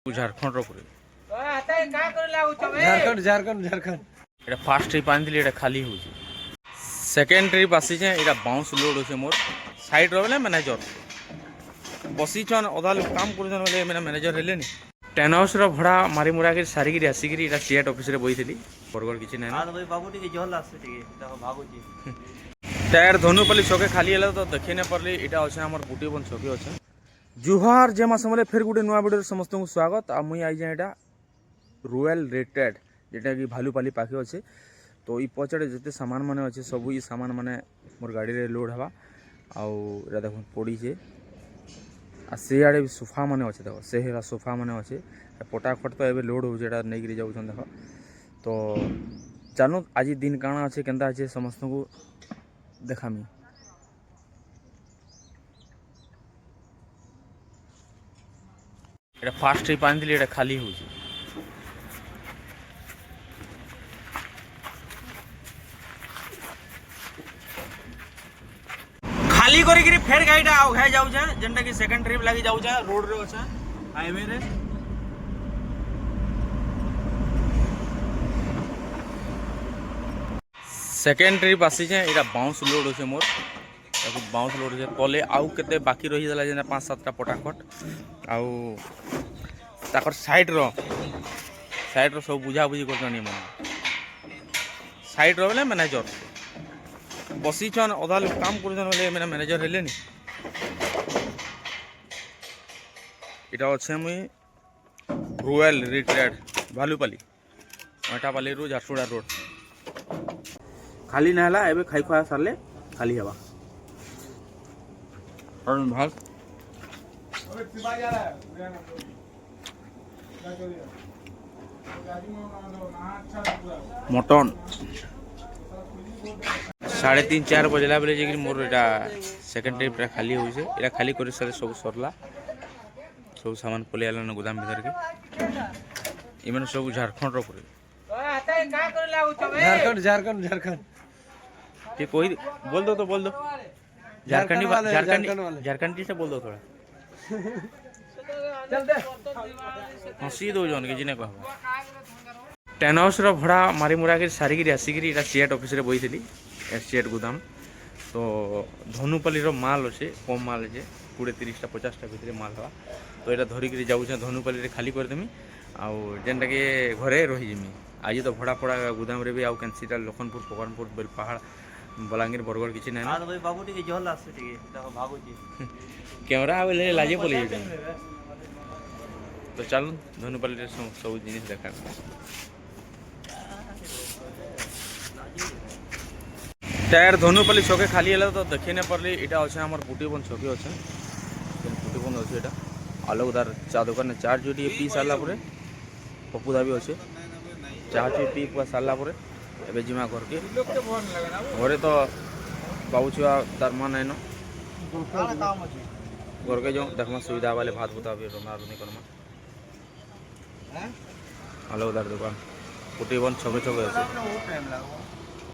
ঝাড়খଣ୍ଡ উপরে ঝাড়খণ্ড ঝাড়খণ্ড ঝাড়খণ্ড এটা first trip আনিଥିଲି এটা খালি হচ্ছে সেকেন্ড ট্রিপ আসিছে এটা বাউন্স লোড হচ্ছে মোর সাইড রবে ম্যানেজর বসিছন অধা লোক কাম করছন বলে মানে ম্যানেজর হেলে নি টেন হাউসর ভড়া মারি মুরাকি সারিকি আসিকি এটা সিএট অফিসে বইଥିଲି বরগড় কিছু নাই আর ভাই বাবু টিকে জল আসছে টিকে দেখো ভাগুছি টায়ার ধনুপালি ছকে খালি হেলা তো দেখি না পারলি এটা আছে আমার গুটি বন ছবি আছে জুহার যে মাসমলে ফের গুটে নয়া ভিডিওর সমস্ত স্বাগত আর মুই আই যেটা রয়্যাল রেটেড যেটা কি ভালুপালি পাখি আছে তো এই পছাড়ে যেতে সামান মানে আছে সবু এই সামান মানে মোর গাড়িরে লোড হবা আউ এটা দেখুন পড়িছে আর সেআড়ে সোফা মানে আছে দেখো সে হেরা সোফা মানে আছে পটাখট তো এবে লোড হচ্ছে এটা নেইকি যাচ্ছেন দেখো তো জানো আজ দিন কাଣା আছে কেনতা আছে সমস্ত দেখামি এটা ফার্স্ট ট্রিপ আনিଥିଲି এটা খালি হচ্ছে খালি করিকি ফের গাড়িটা আউ ঘাই যাଉଛେ যেনটা কি সেকেন্ড ট্রিপ লাগি যাଉଛେ ରୋଡ ରେ ଅଛେ ହାଇୱେ ରେ সেকেন্ড ট্রিপ আসিছে এটা বাউন্স লোড হচ্ছে মোর তাকে বাউন্স লোড হচ্ছে তলে আউ কেতে বাকি রহিগলা যেন 5-7টা পটাখট আউ তাকর সাইডর সব বুঝাবুঝি করছনি মানে সাইড রবে ম্যানেজর বসিছন অধা লোক কাম করছন বলে মানে ম্যানেজর হেলে নি এটা আছে মুই রয়্যাল রিটায়ার্ড ভালুপালি মটাপালি রু ঝারসুড়া রোড খালি না হলা এবে খাই খোয়া সারলে খালি হবা অরুণ ভাল মটন 3:30-4 বজলা বেলে যে মোর এটা সেকেন্ড ট্রিপটা খালি হয়েছে এটা খালি করে সারে সব সরলা সব সামান পলে আলো না গোদাম ভিতরকে এমন সব ঝাড়খণ্ড উপরে ঝাড়খণ্ড ঝাড়খণ্ড ঝাড়খণ্ড ठीक कोई बोल दो झारखंडी झारखंडी से बोल दो थोड़ा हसी दो जन के जिने कहबो टेन हाउस रो भड़ा मारी मुरा के सारिकी आसिकी এটা সিএট অফিসে বইଥିଲି সিএট গোদাম তো ধনুপালি रो माल আছে কম মাল আছে 20-30টা 50টা ভিতরে মাল হওয়া তো এটা ধরিকি যাউছে ধনুপালি রে খালি করে দেমি আউ যেনটা কি ঘরে রহি জিমি আজ তো ভড়া পড়া গোদাম রে भी আউ ক্যান্সিটা লখনপুর পকরনপুর বেল পাহাড় বলাঙ্গীর বরগড় কিছু নাই আর ভাই বাবু টিকে জল আসছে টিকে দেখো ভাগুছি ক্যামেরা আইলে লাজে পড়ে যাবে তো চলুন ধনুপালি রে সব জিনিস দেখা টায়ার ধনুপালি ছকে খালি হেলা তো দেখি না পারলি এটা আছে আমার গুটি বন ছবি আছে গুটি বন আছে এটা আলো উদার চা দোকানে চার জুড়িয়ে পি সারলা পরে পপু দাবি আছে চা চুই পি পুয়া সারলা পরে এবে জিমা ঘরকে ঘরে তো বাবু ছুয়া তার মা নাই ন ঘরকে যাও দেখমা সুবিধা বালে ভাত ভুতা भी রন্ধা রন্ধি করমা আলো উদার দোকান গুটি বন ছবে ছবে আছে